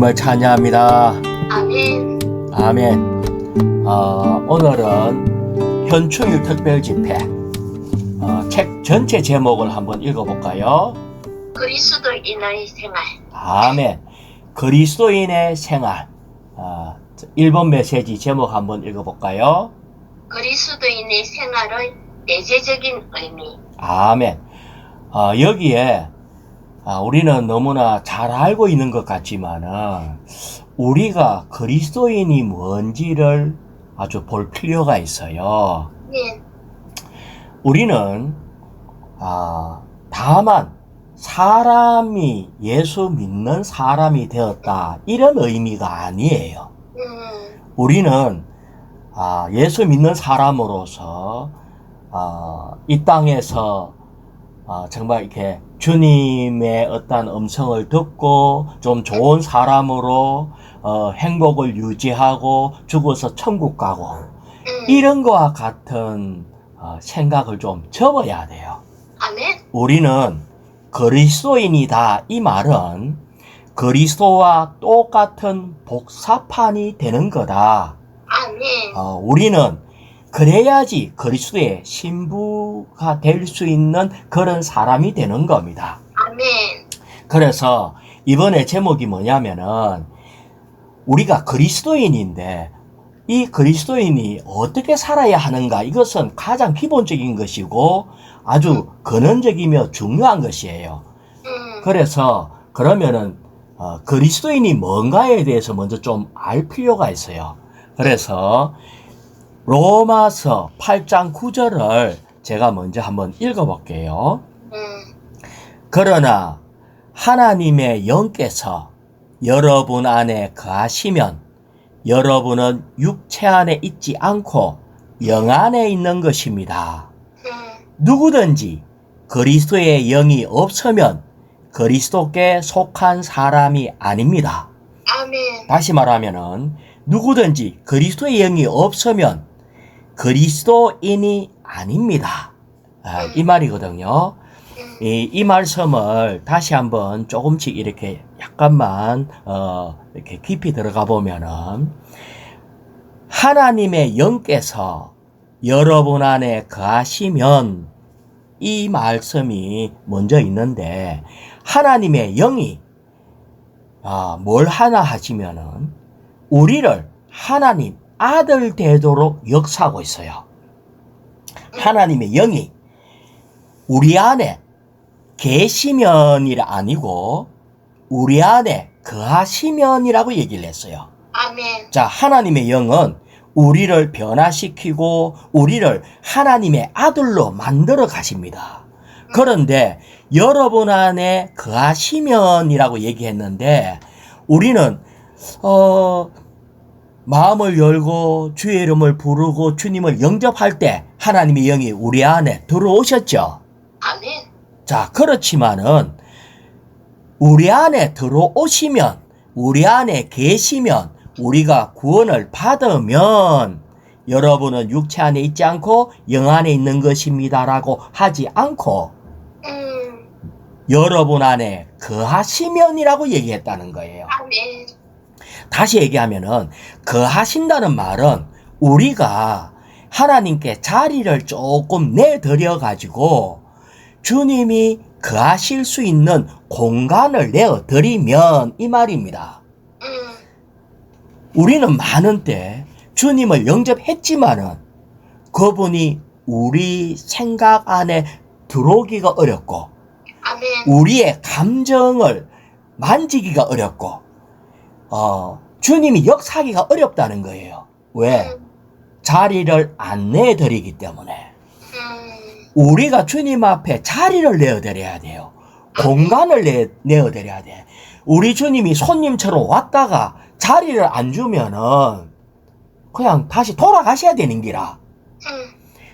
하나님을 찬양합니다. 아멘. 아멘. 오늘은 현충일 특별 집회 책 전체 제목을 한번 읽어볼까요? 그리스도인의 생활. 아멘. 그리스도인의 생활. 1번 메시지 제목 한번 읽어볼까요? 그리스도인의 생활의 내재적인 의미. 아멘. 여기에 우리는 너무나 잘 알고 있는 것 같지만은 우리가 그리스도인이 뭔지를 아주 볼 필요가 있어요. 네. 우리는 다만 사람이 예수 믿는 사람이 되었다 이런 의미가 아니에요. 우리는 예수 믿는 사람으로서 이 땅에서 정말 이렇게 주님의 어떤 음성을 듣고 좀 좋은 사람으로 행복을 유지하고 죽어서 천국 가고 이런 거와 같은 생각을 좀 접어야 돼요. 아멘. 우리는 그리스도인이다 이 말은 그리스도와 똑같은 복사판이 되는 거다. 아멘. 우리는 그래야지 그리스도의 신부가 될 수 있는 그런 사람이 되는 겁니다. 아멘. 그래서 이번에 제목이 뭐냐면은 우리가 그리스도인인데 이 그리스도인이 어떻게 살아야 하는가 이것은 가장 기본적인 것이고 아주 근원적이며 중요한 것이에요. 그래서 그러면은 그리스도인이 뭔가에 대해서 먼저 좀 알 필요가 있어요. 그래서 로마서 8장 9절을 제가 먼저 한번 읽어볼게요. 그러나 하나님의 영께서 여러분 안에 거하시면 여러분은 육체 안에 있지 않고 영 안에 있는 것입니다. 누구든지 그리스도의 영이 없으면 그리스도께 속한 사람이 아닙니다. 아멘. 다시 말하면은 누구든지 그리스도의 영이 없으면 그리스도인이 아닙니다. 이 말이거든요. 이 말씀을 다시 한번 조금씩 이렇게 약간만 이렇게 깊이 들어가 보면은 하나님의 영께서 여러분 안에 거하시면 이 말씀이 먼저 있는데 하나님의 영이 뭘 하나 하시면은 우리를 하나님 아들 되도록 역사하고 있어요. 하나님의 영이 우리 안에 계시면이라 아니고 우리 안에 거하시면이라고 얘기를 했어요. 아멘. 자, 하나님의 영은 우리를 변화시키고 우리를 하나님의 아들로 만들어 가십니다. 그런데 여러분 안에 거하시면이라고 얘기했는데 우리는 마음을 열고 주의 이름을 부르고 주님을 영접할 때 하나님의 영이 우리 안에 들어오셨죠. 아멘. 자, 그렇지만은 우리 안에 들어오시면 우리 안에 계시면 우리가 구원을 받으면 여러분은 육체 안에 있지 않고 영 안에 있는 것입니다라고 하지 않고 여러분 안에 거하시면이라고 얘기했다는 거예요. 아멘. 다시 얘기하면은 거하신다는 말은 우리가 하나님께 자리를 조금 내드려 가지고 주님이 거하실 수 있는 공간을 내어드리면 이 말입니다. 우리는 많은 때 주님을 영접했지만은 그분이 우리 생각 안에 들어오기가 어렵고 아멘. 우리의 감정을 만지기가 어렵고 주님이 역사하기가 어렵다는 거예요. 왜? 자리를 안 내드리기 때문에. 우리가 주님 앞에 자리를 내어드려야 돼요. 공간을 내어드려야 돼. 우리 주님이 손님처럼 왔다가 자리를 안 주면은 그냥 다시 돌아가셔야 되는 기라.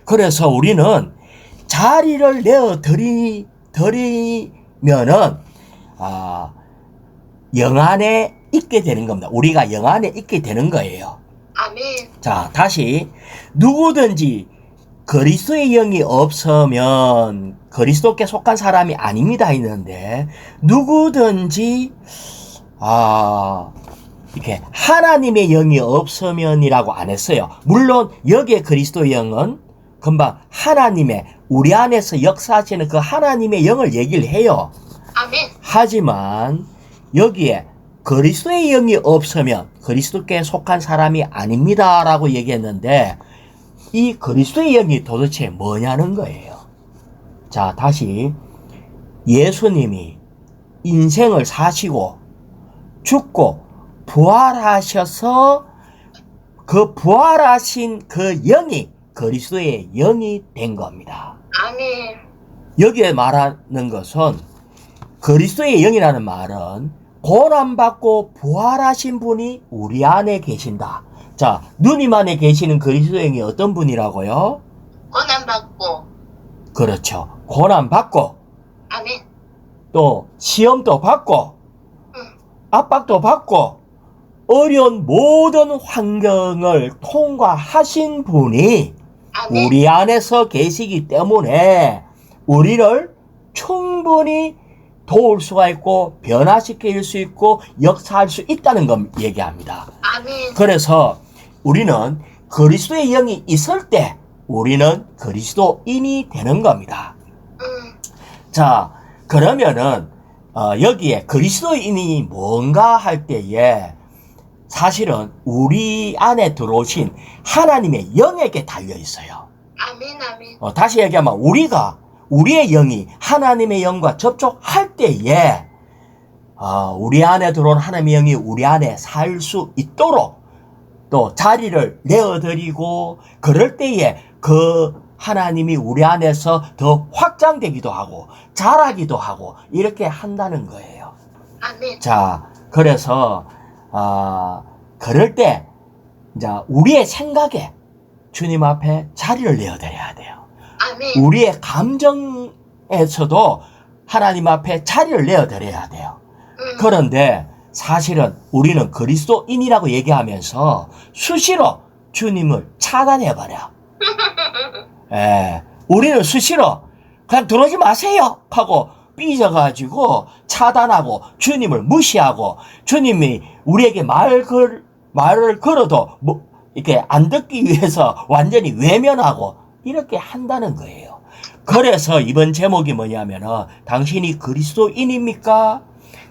그래서 우리는 자리를 내어드리면은 영 안에 있게 되는 겁니다. 우리가 영 안에 있게 되는 거예요. 아멘. 자, 다시 누구든지 그리스도의 영이 없으면 그리스도께 속한 사람이 아닙니다 했는데 누구든지 이렇게 하나님의 영이 없으면이라고 안 했어요. 물론 여기에 그리스도의 영은 금방 하나님의 우리 안에서 역사하시는 그 하나님의 영을 얘기를 해요. 아멘. 하지만 여기에 그리스도의 영이 없으면 그리스도께 속한 사람이 아닙니다 라고 얘기했는데 이 그리스도의 영이 도대체 뭐냐는 거예요. 자, 다시 예수님이 인생을 사시고 죽고 부활하셔서 그 부활하신 그 영이 그리스도의 영이 된 겁니다. 아멘. 여기에 말하는 것은 그리스도의 영이라는 말은 고난받고 부활하신 분이 우리 안에 계신다. 자, 누님 안에 계시는 그리스도의 영이 어떤 분이라고요? 고난받고. 그렇죠. 고난받고 아멘. 또 시험도 받고 응. 압박도 받고 어려운 모든 환경을 통과하신 분이 아멘. 우리 안에서 계시기 때문에 우리를 충분히 도울 수가 있고 변화시킬 수 있고 역사할 수 있다는 걸 얘기합니다. 아멘. 그래서 우리는 그리스도의 영이 있을 때 우리는 그리스도인이 되는 겁니다. 자, 그러면은 여기에 그리스도인이 뭔가 할 때에 사실은 우리 안에 들어오신 하나님의 영에게 달려 있어요. 아멘. 아멘. 다시 얘기하면 우리의 영이 하나님의 영과 접촉할 때에 우리 안에 들어온 하나님의 영이 우리 안에 살 수 있도록 또 자리를 내어드리고 그럴 때에 그 하나님이 우리 안에서 더 확장되기도 하고 자라기도 하고 이렇게 한다는 거예요. 아멘. 자, 그래서 그럴 때 이제 우리의 생각에 주님 앞에 자리를 내어드려야 돼요. 아멘. 우리의 감정에서도 하나님 앞에 자리를 내어드려야 돼요. 그런데 사실은 우리는 그리스도인이라고 얘기하면서 수시로 주님을 차단해버려. 우리는 수시로 그냥 들어오지 마세요 하고 삐져가지고 차단하고 주님을 무시하고 주님이 우리에게 말을 걸어도 이렇게 안 듣기 위해서 완전히 외면하고 이렇게 한다는 거예요. 그래서 이번 제목이 뭐냐면은 당신이 그리스도인입니까?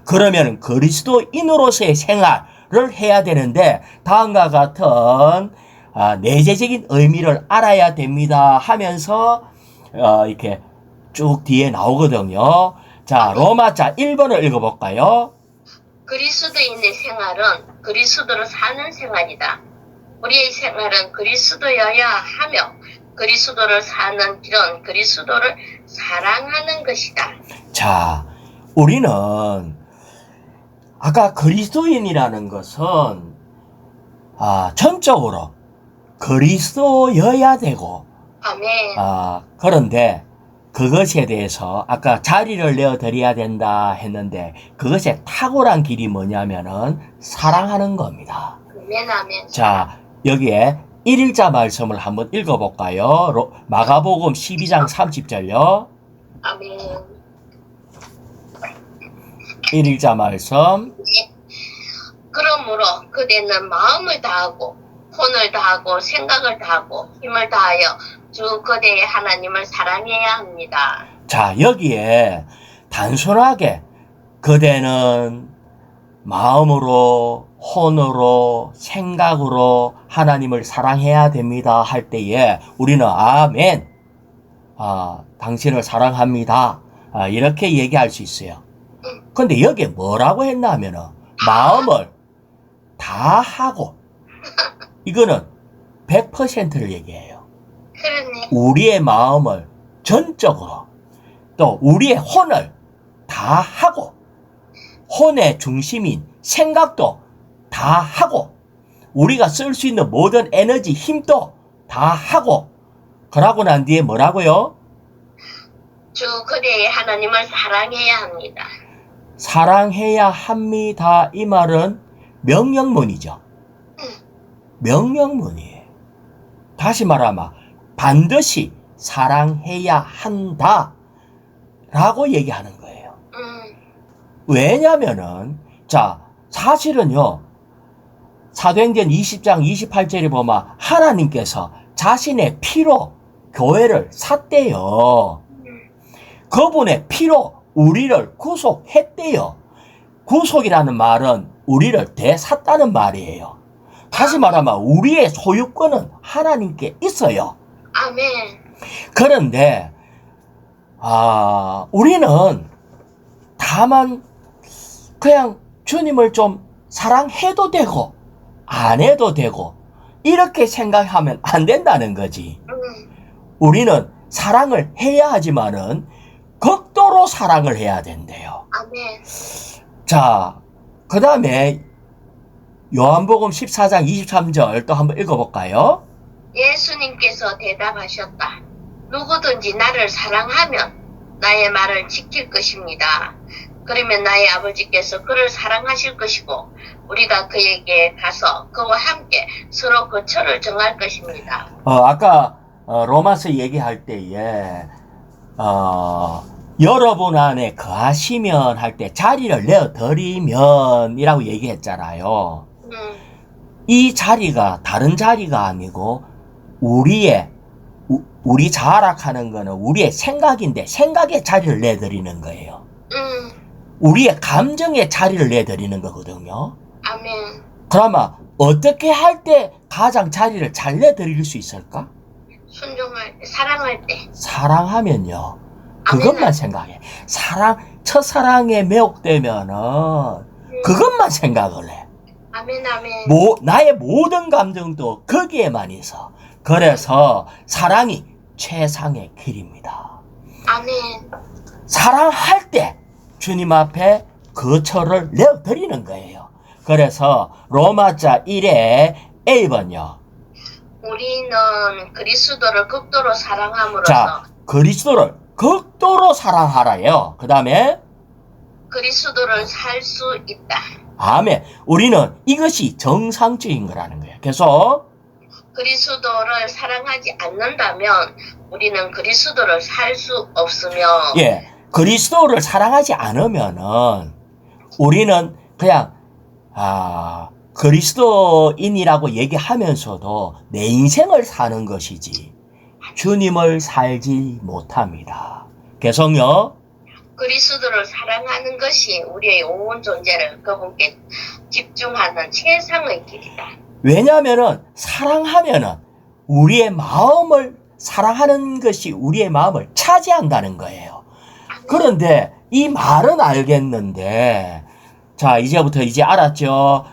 그러면 그리스도인으로서의 생활을 해야 되는데 다음과 같은 내재적인 의미를 알아야 됩니다 하면서 이렇게 쭉 뒤에 나오거든요. 자, 로마자 1번을 읽어볼까요? 그리스도인의 생활은 그리스도로 사는 생활이다. 우리의 생활은 그리스도여야 하며 그리스도를 사는 길은 그리스도를 사랑하는 것이다. 자, 우리는 아까 그리스도인이라는 것은 전적으로 그리스도여야 되고 아멘. 그런데 그것에 대해서 아까 자리를 내어드려야 된다 했는데 그것의 탁월한 길이 뭐냐면은 사랑하는 겁니다. 아멘. 아멘. 자, 여기에 1일자 말씀을 한번 읽어볼까요? 마가복음 12장 30절요. 아멘. 1일자 말씀. 그러므로 그대는 마음을 다하고 혼을 다하고 생각을 다하고 힘을 다하여 주 그대의 하나님을 사랑해야 합니다. 자, 여기에 단순하게 그대는 마음으로 혼으로 생각으로 하나님을 사랑해야 됩니다 할 때에 우리는 아멘, 당신을 사랑합니다, 이렇게 얘기할 수 있어요. 근데 여기에 뭐라고 했나 하면은 마음을 다 하고 이거는 100%를 얘기해요. 그러네. 우리의 마음을 전적으로 또 우리의 혼을 다 하고 혼의 중심인 생각도 다 하고 우리가 쓸 수 있는 모든 에너지 힘도 다 하고 그러고 난 뒤에 뭐라고요? 주 그대의 하나님을 사랑해야 합니다. 사랑해야 합니다. 이 말은 명령문이죠. 명령문이에요. 다시 말하면 반드시 사랑해야 한다 라고 얘기하는 거예요. 왜냐면은 자, 사실은요, 사도행전 20장 28절에 보면 하나님께서 자신의 피로 교회를 샀대요. 그분의 피로 우리를 구속했대요. 구속이라는 말은 우리를 되샀다는 말이에요. 다시 말하면 우리의 소유권은 하나님께 있어요. 아멘. 그런데 우리는 다만 그냥 주님을 좀 사랑해도 되고 안 해도 되고 이렇게 생각하면 안 된다는 거지. 우리는 사랑을 해야 하지만은 극도로 사랑을 해야 된대요. 아멘. 자, 그 다음에 요한복음 14장 23절 또 한번 읽어볼까요? 예수님께서 대답하셨다. 누구든지 나를 사랑하면 나의 말을 지킬 것입니다. 그러면 나의 아버지께서 그를 사랑하실 것이고 우리가 그에게 가서 그와 함께 서로 거처를 정할 것입니다. 아까 로마서 얘기할 때에 여러분 안에 거하시면 할 때 자리를 내어드리면 이라고 얘기했잖아요. 이 자리가 다른 자리가 아니고 우리 자락하는 거는 우리의 생각인데 생각의 자리를 내드리는 거예요. 우리의 감정의 자리를 내드리는 거거든요. 아멘. 그러면 어떻게 할 때 가장 자리를 잘 내드릴 수 있을까? 순종할 때, 사랑할 때. 사랑하면요. 그것만 생각해. 첫사랑에 매혹되면은 그것만 생각을 해. 아멘, 아멘. 나의 모든 감정도 거기에만 있어. 그래서 사랑이 최상의 길입니다. 아멘. 사랑할 때 주님 앞에 거처를 내어드리는 거예요. 그래서 로마자 1의 A번요. 우리는 그리스도를 극도로 사랑함으로써 자, 그리스도를 극도로 사랑하라요. 그 다음에 그리스도를 살 수 있다. 아멘. 우리는 이것이 정상적인 거라는 거예요. 그래서 그리스도를 사랑하지 않는다면 우리는 그리스도를 살 수 없으며 그리스도를 사랑하지 않으면은 우리는 그냥 그리스도인이라고 얘기하면서도 내 인생을 사는 것이지 주님을 살지 못합니다. 개성요. 그리스도를 사랑하는 것이 우리의 온 존재를 그분께 집중하는 최상의 길이다. 왜냐하면은 사랑하면은 우리의 마음을 사랑하는 것이 우리의 마음을 차지한다는 거예요. 그런데 이 말은 알겠는데 자, 이제부터 이제 알았죠.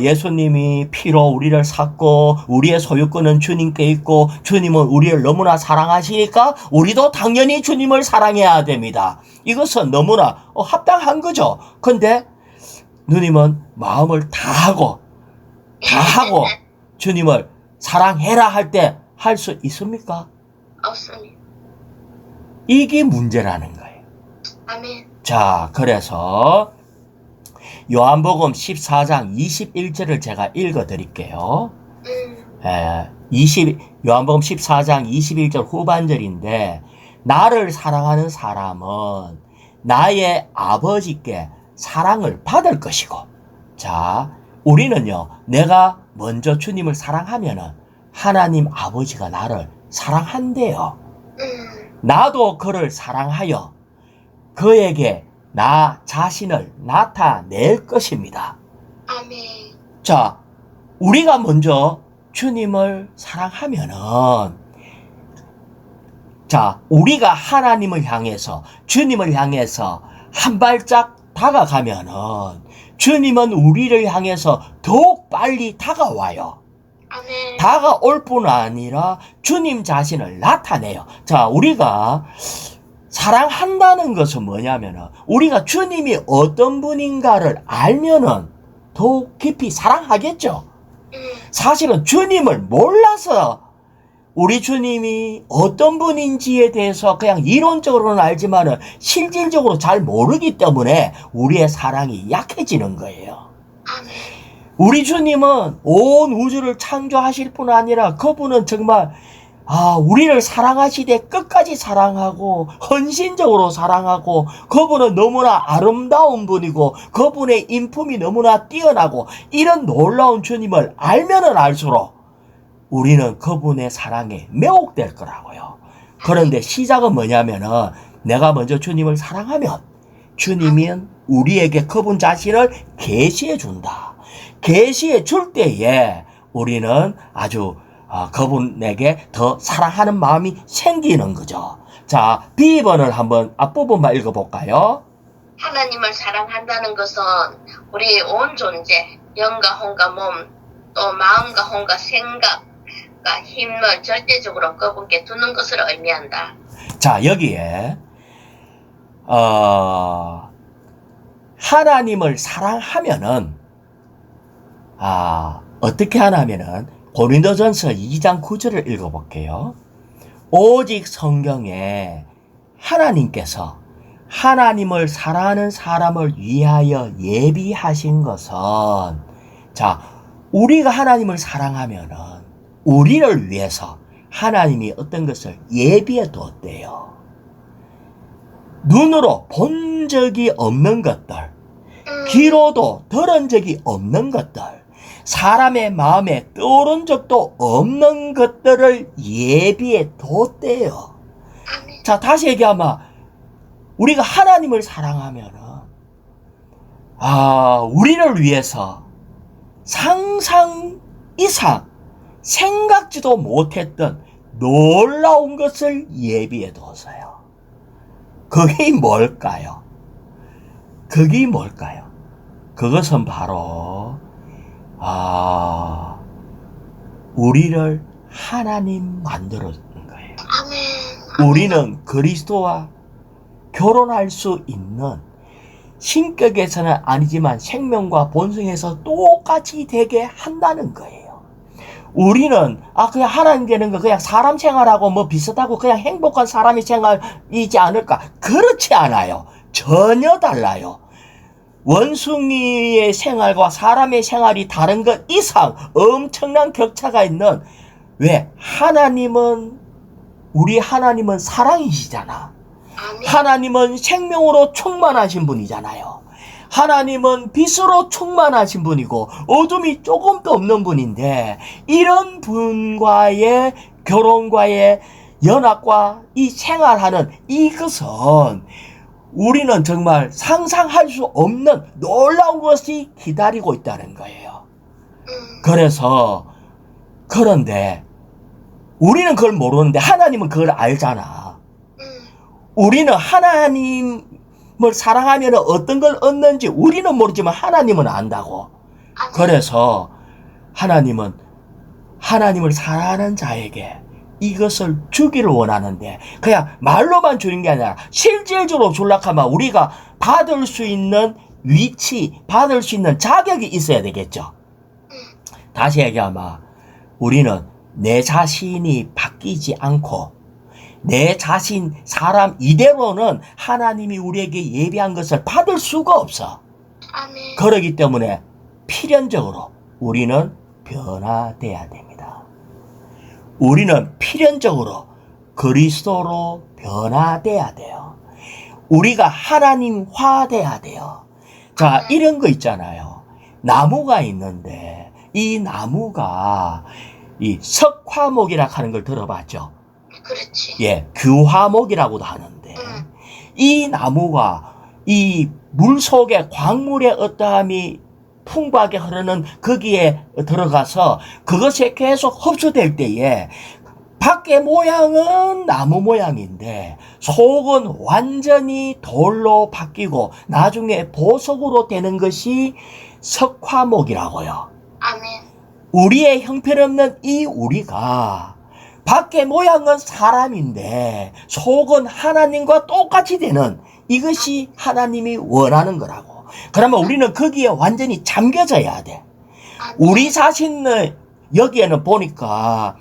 예수님이 피로 우리를 샀고 우리의 소유권은 주님께 있고 주님은 우리를 너무나 사랑하시니까 우리도 당연히 주님을 사랑해야 됩니다. 이것은 너무나 합당한 거죠. 근데 누님은 마음을 다하고 주님을 사랑해라 할 때 할 수 있습니까? 없습니다. 이게 문제라는 거예요. 아멘. 자, 그래서 요한복음 14장 21절을 제가 읽어드릴게요. 요한복음 14장 21절 후반절인데 나를 사랑하는 사람은 나의 아버지께 사랑을 받을 것이고 자, 우리는요 내가 먼저 주님을 사랑하면은 하나님 아버지가 나를 사랑한대요. 나도 그를 사랑하여 그에게 나 자신을 나타낼 것입니다. 아멘. 자, 우리가 먼저 주님을 사랑하면은 자, 우리가 하나님을 향해서 주님을 향해서 한 발짝 다가가면은 주님은 우리를 향해서 더욱 빨리 다가와요. 아멘. 다가올 뿐 아니라 주님 자신을 나타내요. 자, 우리가 사랑한다는 것은 뭐냐면은 우리가 주님이 어떤 분인가를 알면은 더욱 깊이 사랑하겠죠. 사실은 주님을 몰라서 우리 주님이 어떤 분인지에 대해서 그냥 이론적으로는 알지만은 실질적으로 잘 모르기 때문에 우리의 사랑이 약해지는 거예요. 아멘. 우리 주님은 온 우주를 창조하실 뿐 아니라 그분은 정말 우리를 사랑하시되 끝까지 사랑하고 헌신적으로 사랑하고 그분은 너무나 아름다운 분이고 그분의 인품이 너무나 뛰어나고 이런 놀라운 주님을 알면은 알수록 우리는 그분의 사랑에 매혹될 거라고요. 그런데 시작은 뭐냐면은 내가 먼저 주님을 사랑하면 주님은 우리에게 그분 자신을 계시해 준다. 계시해 줄 때에 우리는 아주 그분에게 더 사랑하는 마음이 생기는 거죠. 자, B번을 한번 앞부분만 읽어볼까요? 하나님을 사랑한다는 것은 우리의 온 존재, 영과 혼과 몸, 또 마음과 혼과 생각과 힘을 절대적으로 그분께 두는 것을 의미한다. 자, 여기에 하나님을 사랑하면은 어떻게 하냐면은 고린도전서 2장 9절을 읽어볼게요. 오직 성경에 하나님께서 하나님을 사랑하는 사람을 위하여 예비하신 것은, 자, 우리가 하나님을 사랑하면은 우리를 위해서 하나님이 어떤 것을 예비해 두었대요. 눈으로 본 적이 없는 것들, 귀로도 들은 적이 없는 것들, 사람의 마음에 떠오른 적도 없는 것들을 예비해 뒀대요. 자, 다시 얘기하면 우리가 하나님을 사랑하면은 우리를 위해서 상상 이상 생각지도 못했던 놀라운 것을 예비해 뒀어요. 그게 뭘까요? 그게 뭘까요? 그것은 바로 우리를 하나님 만들어준 거예요. 아멘. 우리는 그리스도와 결혼할 수 있는, 신격에서는 아니지만 생명과 본성에서 똑같이 되게 한다는 거예요. 우리는 그냥 하나님 되는 거 그냥 사람 생활하고 뭐 비슷하고 그냥 행복한 사람의 생활이지 않을까? 그렇지 않아요. 전혀 달라요. 원숭이의 생활과 사람의 생활이 다른 것 이상 엄청난 격차가 있는, 왜? 우리 하나님은 사랑이시잖아. 아멘. 하나님은 생명으로 충만하신 분이잖아요. 하나님은 빛으로 충만하신 분이고 어둠이 조금도 없는 분인데, 이런 분과의 결혼과의 연합과 이 생활하는 이것은 우리는 정말 상상할 수 없는 놀라운 것이 기다리고 있다는 거예요. 그런데 우리는 그걸 모르는데 하나님은 그걸 알잖아. 우리는 하나님을 사랑하면 어떤 걸 얻는지 우리는 모르지만 하나님은 안다고. 그래서 하나님은 하나님을 사랑하는 자에게 이것을 주기를 원하는데, 그냥 말로만 주는 게 아니라 실질적으로 줄락하면 우리가 받을 수 있는 위치, 받을 수 있는 자격이 있어야 되겠죠. 다시 얘기하면 우리는 내 자신이 바뀌지 않고 내 자신, 사람 이대로는 하나님이 우리에게 예비한 것을 받을 수가 없어. 아멘. 그러기 때문에 필연적으로 우리는 변화돼야 됩니다. 우리는 필연적으로 그리스도로 변화돼야 돼요. 우리가 하나님화돼야 돼요. 자, 이런 거 있잖아요. 나무가 있는데 이 나무가 이 석화목이라 하는 걸 들어봤죠? 그렇지. 예, 규화목이라고도 하는데 이 나무가 이 물 속에 광물의 어떠함이 풍부하게 흐르는 거기에 들어가서 그것에 계속 흡수될 때에 밖의 모양은 나무 모양인데 속은 완전히 돌로 바뀌고 나중에 보석으로 되는 것이 석화목이라고요. 아멘. 우리의 형편없는 이 우리가 밖의 모양은 사람인데 속은 하나님과 똑같이 되는, 이것이 하나님이 원하는 거라고. 그러면 우리는 거기에 완전히 잠겨져야 돼. 우리 자신을 여기에는 보니까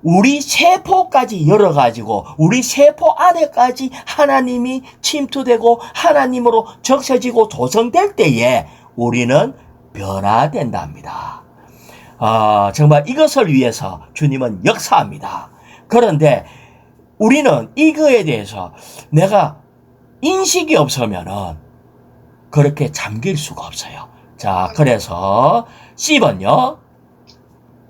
우리 세포까지 열어가지고 우리 세포 안에까지 하나님이 침투되고 하나님으로 적셔지고 조성될 때에 우리는 변화된답니다. 정말 이것을 위해서 주님은 역사합니다. 그런데 우리는 이거에 대해서 내가 인식이 없으면은 그렇게 잠길 수가 없어요. 자, 그래서 C번요.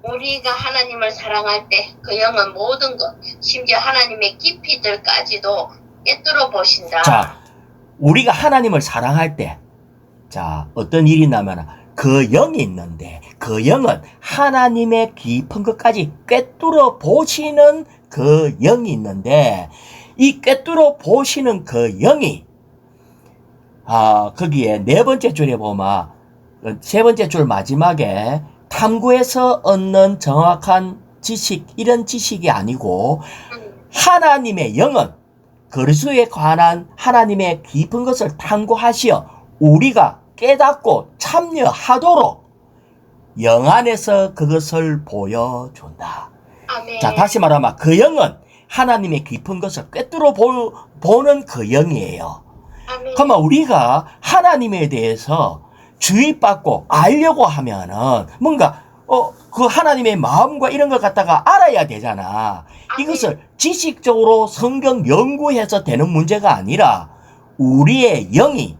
우리가 하나님을 사랑할 때 그 영은 모든 것, 심지어 하나님의 깊이들까지도 꿰뚫어 보신다. 자, 우리가 하나님을 사랑할 때, 자, 어떤 일이 나면 그 영이 있는데, 그 영은 하나님의 깊은 것까지 꿰뚫어 보시는 그 영이 있는데, 이 꿰뚫어 보시는 그 영이, 거기에 네 번째 줄에 보면, 세 번째 줄 마지막에 탐구해서 얻는 정확한 지식, 이런 지식이 아니고, 하나님의 영은 그리스도에 관한 하나님의 깊은 것을 탐구하시어 우리가 깨닫고 참여하도록 영 안에서 그것을 보여준다. 아멘. 자, 다시 말하면 그 영은 하나님의 깊은 것을 꿰뚫어 보는 그 영이에요. 아멘. 그러면 우리가 하나님에 대해서 주입받고 알려고 하면은 뭔가 그 하나님의 마음과 이런 걸 갖다가 알아야 되잖아. 이것을 지식적으로 성경 연구해서 되는 문제가 아니라 우리의 영이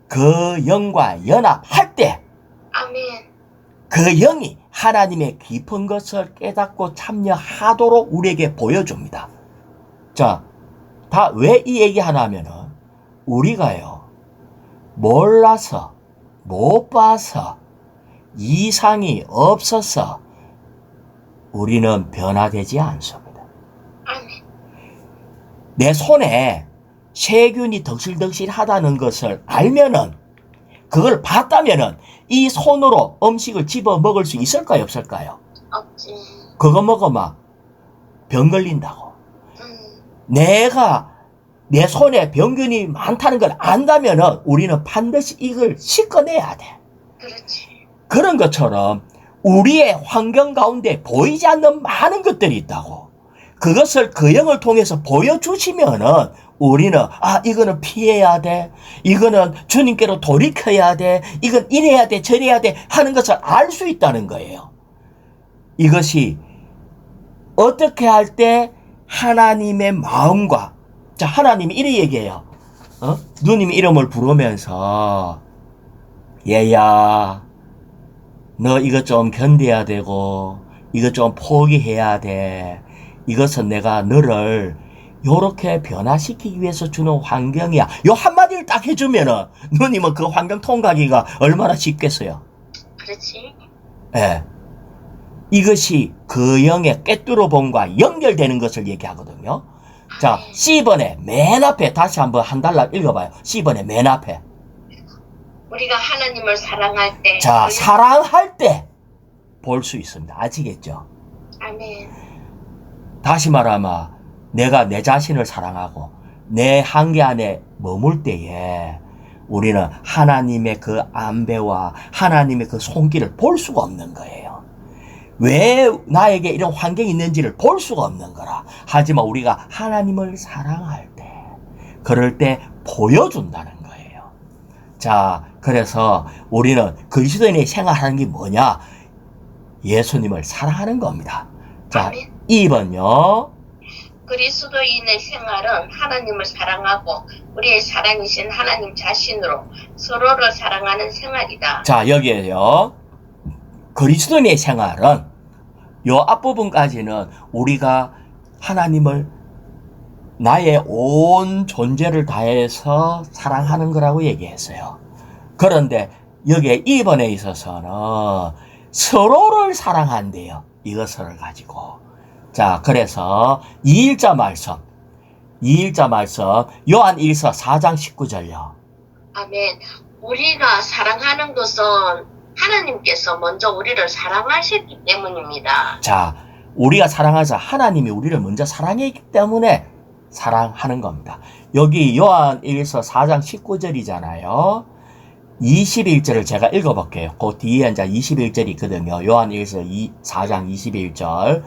그 영과 연합할 때 아멘. 그 영이 하나님의 깊은 것을 깨닫고 참여하도록 우리에게 보여줍니다. 자, 다 왜 이 얘기 하나 하면은 우리가요, 몰라서, 못 봐서, 이상이 없어서 우리는 변화되지 않습니다. 아멘. 내 손에 세균이 덕실덕실 하다는 것을 알면은, 그걸 봤다면은 이 손으로 음식을 집어 먹을 수 있을까요, 없을까요? 없지. 그거 먹으면 병 걸린다고. 내가 내 손에 병균이 많다는 걸 안다면은 우리는 반드시 이걸 씻어내야 돼. 그렇지. 그런 것처럼 우리의 환경 가운데 보이지 않는 많은 것들이 있다고. 그것을 그 영을 통해서 보여주시면은 우리는 이거는 피해야 돼. 이거는 주님께로 돌이켜야 돼. 이건 이래야 돼. 저래야 돼. 하는 것을 알 수 있다는 거예요. 이것이 어떻게 할 때 하나님의 마음과, 자, 하나님이 이래 얘기해요. 누님 이름을 부르면서, 얘야, 너 이것 좀 견뎌야 되고, 이것 좀 포기해야 돼. 이것은 내가 너를 요렇게 변화시키기 위해서 주는 환경이야. 요 한마디를 딱 해주면은, 누님은 그 환경 통과하기가 얼마나 쉽겠어요. 그렇지. 예. 이것이 그 영의 꿰뚫어 본과 연결되는 것을 얘기하거든요. 자, C번에 맨 앞에 다시 한번 한 달락 읽어봐요. C번에 맨 앞에. 우리가 하나님을 사랑할 때. 자, 사랑할 때 볼 수 있습니다. 아시겠죠? 아멘. 다시 말하면 내가 내 자신을 사랑하고 내 한계 안에 머물 때에 우리는 하나님의 그 안배와 하나님의 그 손길을 볼 수가 없는 거예요. 왜 나에게 이런 환경이 있는지를 볼 수가 없는 거라. 하지만 우리가 하나님을 사랑할 때, 그럴 때 보여준다는 거예요. 자, 그래서 우리는 그리스도인의 생활하는 게 뭐냐? 예수님을 사랑하는 겁니다. 자, 2번요. 그리스도인의 생활은 하나님을 사랑하고 우리의 사랑이신 하나님 자신으로 서로를 사랑하는 생활이다. 자, 여기에요. 그리스도인의 생활은 요 앞부분까지는 우리가 하나님을 나의 온 존재를 다해서 사랑하는 거라고 얘기했어요. 그런데 여기에 2번에 있어서는 서로를 사랑한대요. 이것을 가지고. 자, 그래서 2일자 말씀 요한 1서 4장 19절요. 아멘. 우리가 사랑하는 것은 하나님께서 먼저 우리를 사랑하셨기 때문입니다. 자, 우리가 사랑하자 하나님이 우리를 먼저 사랑했기 때문에 사랑하는 겁니다. 여기 요한 1서 4장 19절이잖아요. 21절을 제가 읽어볼게요. 그 뒤에 이제 21절이 있거든요. 요한 1서 4장 21절.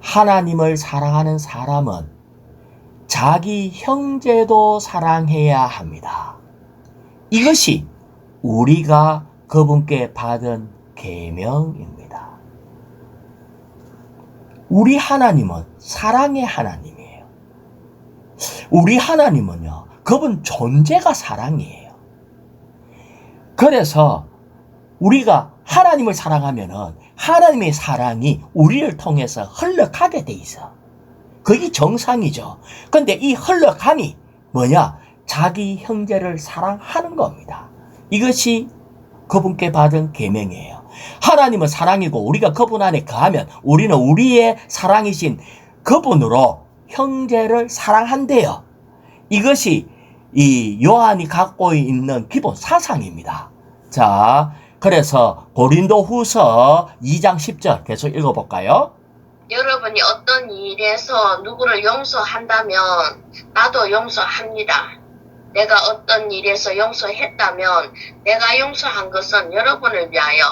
하나님을 사랑하는 사람은 자기 형제도 사랑해야 합니다. 이것이 우리가 그분께 받은 계명입니다. 우리 하나님은 사랑의 하나님이에요. 우리 하나님은요, 그분 존재가 사랑이에요. 그래서 우리가 하나님을 사랑하면은 하나님의 사랑이 우리를 통해서 흘러가게 돼 있어. 그게 정상이죠. 근데 이 흘러감이 뭐냐? 자기 형제를 사랑하는 겁니다. 이것이 그분께 받은 계명이에요. 하나님은 사랑이고 우리가 그분 안에 거하면 우리는 우리의 사랑이신 그분으로 형제를 사랑한대요. 이것이 이 요한이 갖고 있는 기본 사상입니다. 자, 그래서 고린도후서 2장 10절 계속 읽어볼까요? 여러분이 어떤 일에서 누구를 용서한다면 나도 용서합니다. 내가 어떤 일에서 용서했다면 내가 용서한 것은 여러분을 위하여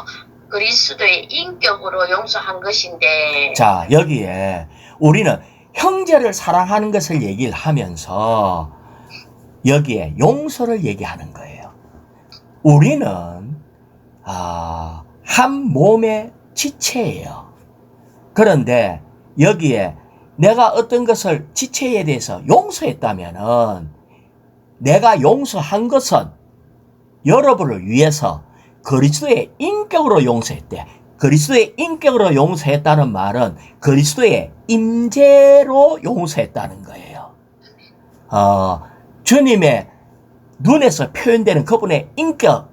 그리스도의 인격으로 용서한 것인데. 자, 여기에 우리는 형제를 사랑하는 것을 얘기를 하면서 여기에 용서를 얘기하는 거예요. 우리는 한 몸의 지체예요. 그런데 여기에 내가 어떤 것을 지체에 대해서 용서했다면은 내가 용서한 것은 여러분을 위해서 그리스도의 인격으로 용서했대. 그리스도의 인격으로 용서했다는 말은 그리스도의 임재로 용서했다는 거예요. 주님의 눈에서 표현되는 그분의 인격,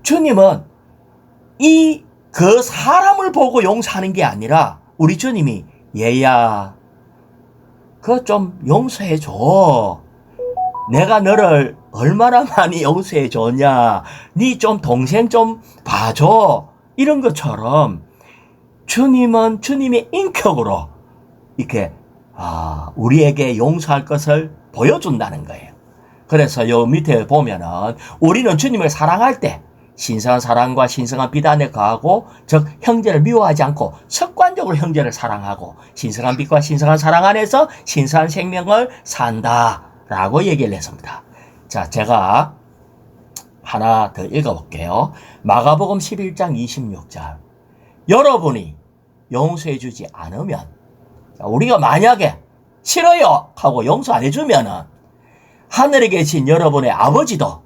주님은 그 사람을 보고 용서하는 게 아니라 우리 주님이 얘야, 그거 좀 용서해 줘. 내가 너를 얼마나 많이 용서해 줬냐. 네 좀 동생 좀 봐줘. 이런 것처럼 주님은 주님의 인격으로 이렇게 우리에게 용서할 것을 보여준다는 거예요. 그래서 요 밑에 보면은 우리는 주님을 사랑할 때 신성한 사랑과 신성한 비단에 거하고 즉 형제를 미워하지 않고 습관적으로 형제를 사랑하고 신성한 빛과 신성한 사랑 안에서 신성한 생명을 산다라고 얘기를 했습니다. 자, 제가 하나 더 읽어볼게요. 마가복음 11장 26절. 여러분이 용서해 주지 않으면, 우리가 만약에 싫어요 하고 용서 안 해주면은 하늘에 계신 여러분의 아버지도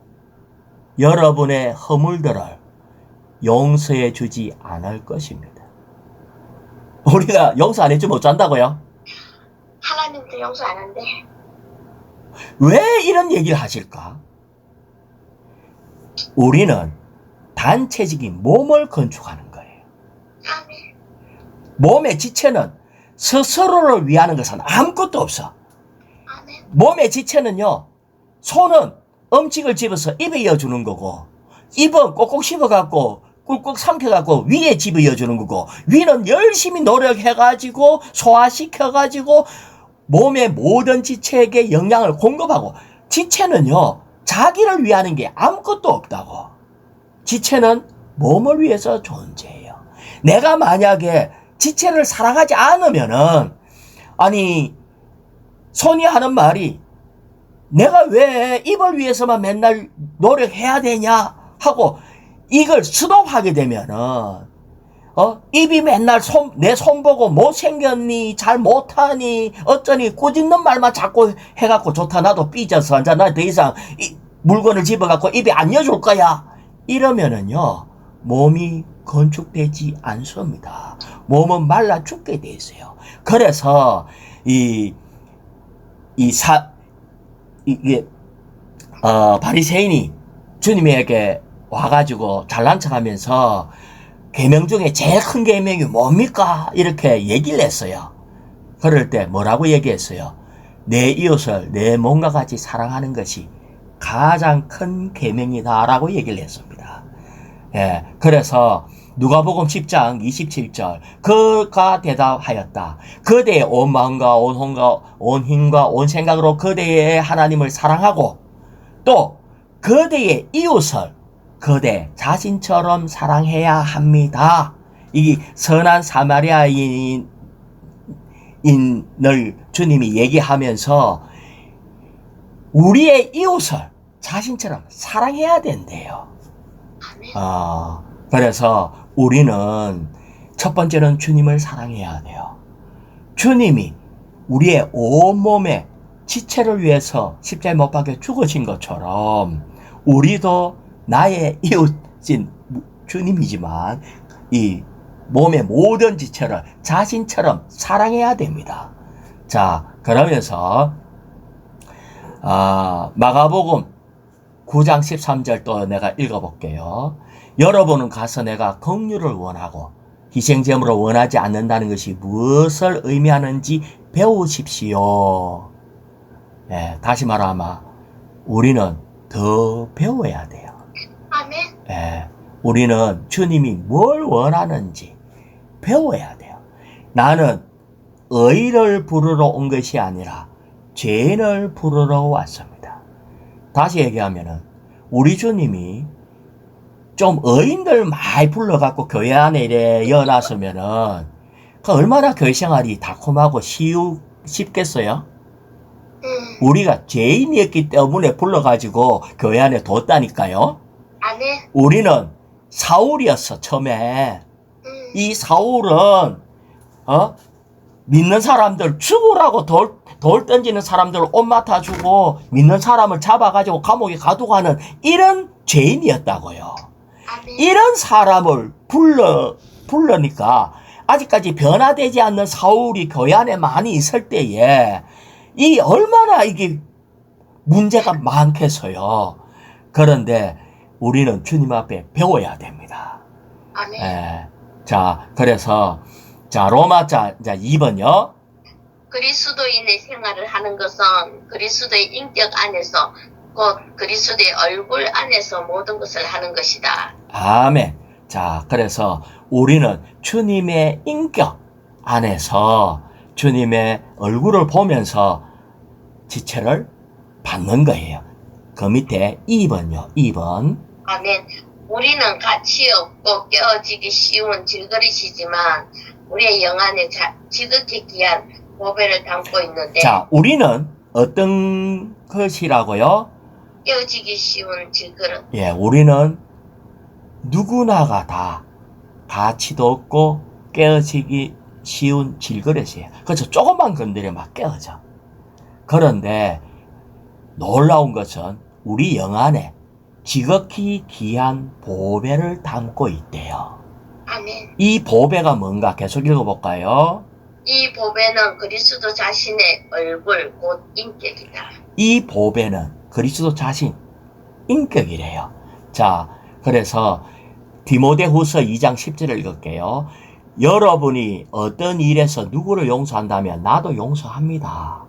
여러분의 허물들을 용서해 주지 않을 것입니다. 우리가 용서 안 해주면 어쩐다고요? 하나님도 용서 안 한대. 왜 이런 얘기를 하실까? 우리는 단체적인 몸을 건축하는 거예요. 아멘. 몸의 지체는 스스로를 위하는 것은 아무것도 없어. 아멘. 몸의 지체는요, 손은 음식을 집어서 입에 이어주는 거고, 입은 꼭꼭 씹어갖고 꿀꺽 삼켜갖고 위에 집어이어주는 거고, 위는 열심히 노력해가지고 소화시켜가지고 몸의 모든 지체에게 영양을 공급하고, 지체는요 자기를 위하는 게 아무것도 없다고. 지체는 몸을 위해서 존재해요. 내가 만약에 지체를 사랑하지 않으면은, 아니 손이 하는 말이 내가 왜 입을 위해서만 맨날 노력해야 되냐 하고 이걸 스톱하게 되면은 입이 맨날 내 손 보고 못생겼니, 잘 못하니, 어쩌니 꾸짖는 말만 자꾸 해갖고 좋다 나도 삐져서 이제 나 더 이상 물건을 집어갖고 입에 안 여줄 거야 이러면은요 몸이 건축되지 않습니다. 몸은 말라 죽게 돼 있어요. 그래서 바리새인이 주님에게 와가지고 잘난 척하면서 계명 중에 제일 큰 계명이 뭡니까? 이렇게 얘기를 했어요. 그럴 때 뭐라고 얘기했어요? 내 이웃을 내 몸과 같이 사랑하는 것이 가장 큰 계명이다라고 얘기를 했습니다. 예, 그래서 누가복음 10장 27절 그가 대답하였다. 그대의 온 마음과 온 혼과 온 힘과 온 생각으로 그대의 하나님을 사랑하고 또 그대의 이웃을 그대 자신처럼 사랑해야 합니다. 이 선한 사마리아인을 주님이 얘기하면서 우리의 이웃을 자신처럼 사랑해야 된대요. 그래서 우리는 첫 번째는 주님을 사랑해야 돼요. 주님이 우리의 온몸의 지체를 위해서 십자가에 못 박혀 죽으신 것처럼 우리도 나의 이웃인 주님이지만 이 몸의 모든 지체를 자신처럼 사랑해야 됩니다. 자, 그러면서 마가복음 9장 13절 또 내가 읽어볼게요. 여러분은 가서 내가 긍휼을 원하고 희생제물을 원하지 않는다는 것이 무엇을 의미하는지 배우십시오. 예, 다시 말하면 우리는 더 배워야 돼요. 아멘. 예, 우리는 주님이 뭘 원하는지 배워야 돼요. 나는 의를 부르러 온 것이 아니라 죄인을 부르러 왔습니다. 다시 얘기하면은 우리 주님이 좀 의인들 많이 불러갖고 교회 안에 이래 여놨으면은 그 얼마나 교회 생활이 달콤하고 쉽겠어요? 우리가 죄인이었기 때문에 불러가지고 교회 안에 뒀다니까요. 아멘. 우리는 사울이었어 처음에. 이 사울은 믿는 사람들 죽으라고 돌 던지는 사람들 옷 맡아주고 믿는 사람을 잡아가지고 감옥에 가두고 이런 죄인이었다고요. 아멘. 이런 사람을 불러니까 아직까지 변화되지 않는 사울이 교회 안에 많이 있을 때에 이 얼마나 이게 문제가 많겠어요. 그런데 우리는 주님 앞에 배워야 됩니다. 아멘. 예. 자, 그래서 로마자 2번요. 그리스도인의 생활을 하는 것은 그리스도의 인격 안에서 곧 그리스도의 얼굴 안에서 모든 것을 하는 것이다. 아멘. 자, 그래서 우리는 주님의 인격 안에서 주님의 얼굴을 보면서 지체를 받는 거예요. 그 밑에 2번요. 2번. 아멘. 우리는 가치 없고 깨어지기 쉬운 질그릇이지만 우리의 영 안에 지극히 귀한 보배를 담고 있는데. 자, 우리는 어떤 것이라고요? 깨어지기 쉬운 질그릇. 예, 우리는 누구나가 다 가치도 없고 깨어지기 쉬운 질그릇이에요. 그래서 조금만 건드려 막 깨어져. 그런데 놀라운 것은 우리 영 안에 지극히 귀한 보배를 담고 있대요. 아멘. 이 보배가 뭔가 계속 읽어볼까요? 이 보배는 그리스도 자신의 얼굴 곧 인격이다. 이 보배는 그리스도 자신 인격이래요. 자, 그래서 디모데후서 2장 10절을 읽을게요. 여러분이 어떤 일에서 누구를 용서한다면 나도 용서합니다.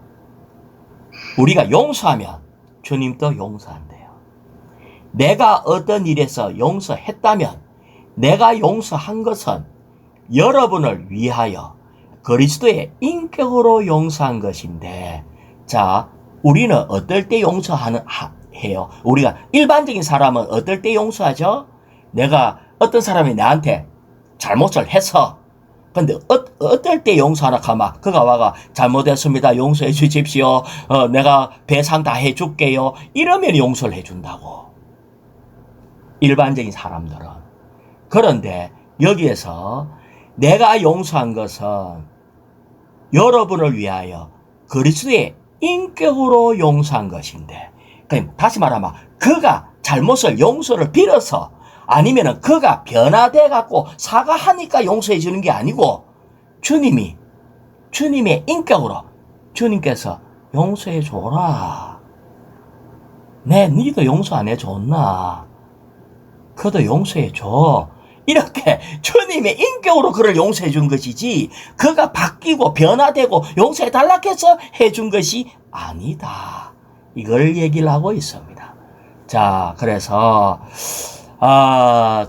우리가 용서하면 주님도 용서한대요. 내가 어떤 일에서 용서했다면 내가 용서한 것은 여러분을 위하여 그리스도의 인격으로 용서한 것인데, 자, 우리는 어떨 때 해요? 우리가 일반적인 사람은 어떨 때 용서하죠? 내가 어떤 사람이 나한테 잘못을 해서 근데 어떨 때 용서하나 가마 그가 와가 잘못했습니다. 용서해 주십시오. 내가 배상 다 해줄게요. 이러면 용서를 해준다고. 일반적인 사람들은. 그런데 여기에서 내가 용서한 것은 여러분을 위하여 그리스도의 인격으로 용서한 것인데, 그럼 다시 말하면 그가 잘못을 용서를 빌어서 아니면은 그가 변화돼 갖고 사과하니까 용서해 주는 게 아니고 주님의 인격으로 주님께서 용서해 줘라. 니도 용서 안 해줬나? 그도 용서해 줘. 이렇게 주님의 인격으로 그를 용서해 준 것이지 그가 바뀌고 변화되고 용서해 달라고 해서 해준 것이 아니다. 이걸 얘기를 하고 있습니다. 자, 그래서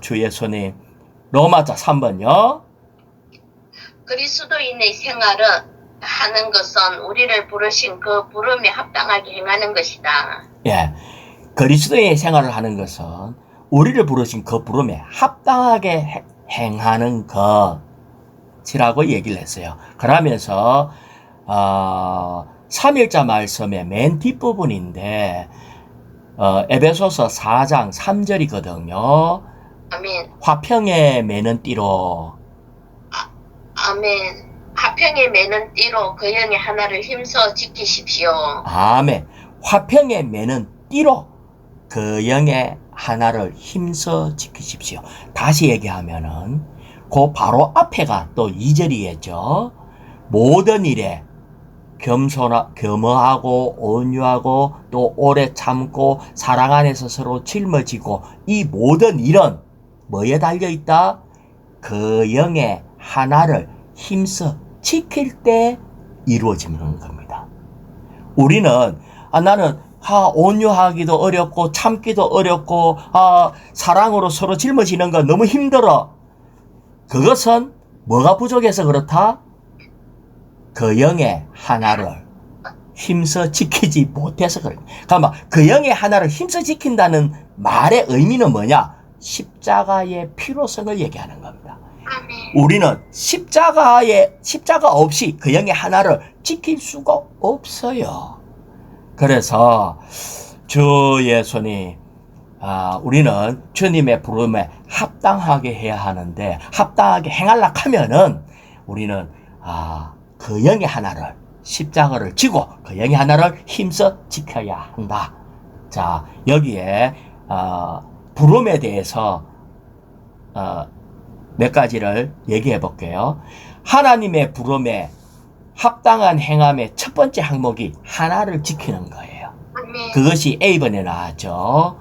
주 예수님 로마자 3번요. 그리스도인의 생활은 하는 것은 우리를 부르신 그 부름에 합당하게 행하는 것이다. 예, 그리스도의 생활을 하는 것은 우리를 부르신 그 부름에 합당하게 행하는 것이라고 얘기를 했어요. 그러면서 3일자 말씀의 맨 뒷부분인데 에베소서 4장 3절이거든요. 아멘. 화평에 매는 띠로 아멘. 화평에 매는 띠로 그 영의 하나를 힘써 지키십시오. 아멘. 화평에 매는 띠로 그 영의 하나를 힘써 지키십시오. 다시 얘기하면은 그 바로 앞에가 또 2절이겠죠. 모든 일에 겸허하고 온유하고 또 오래 참고 사랑 안에서 서로 짊어지고 이 모든 일은 뭐에 달려있다? 그 영의 하나를 힘써 지킬 때 이루어지는 겁니다. 우리는 나는 온유하기도 어렵고 참기도 어렵고 사랑으로 서로 짊어지는 건 너무 힘들어. 그것은 뭐가 부족해서 그렇다? 그 영의 하나를 힘써 지키지 못해서 그래요. 그러면 그 영의 하나를 힘써 지킨다는 말의 의미는 뭐냐? 십자가의 필요성을 얘기하는 겁니다. 아멘. 우리는 십자가 없이 그 영의 하나를 지킬 수가 없어요. 그래서 주 예수님, 우리는 주님의 부름에 합당하게 해야 하는데 합당하게 행하려고 하면은 우리는 그 영의 하나를 십자가를 지고 그 영의 하나를 힘써 지켜야 한다. 자, 여기에 부름에 대해서 몇 가지를 얘기해 볼게요. 하나님의 부름에 합당한 행함의 첫 번째 항목이 하나를 지키는 거예요. 아멘. 그것이 A번에 나왔죠.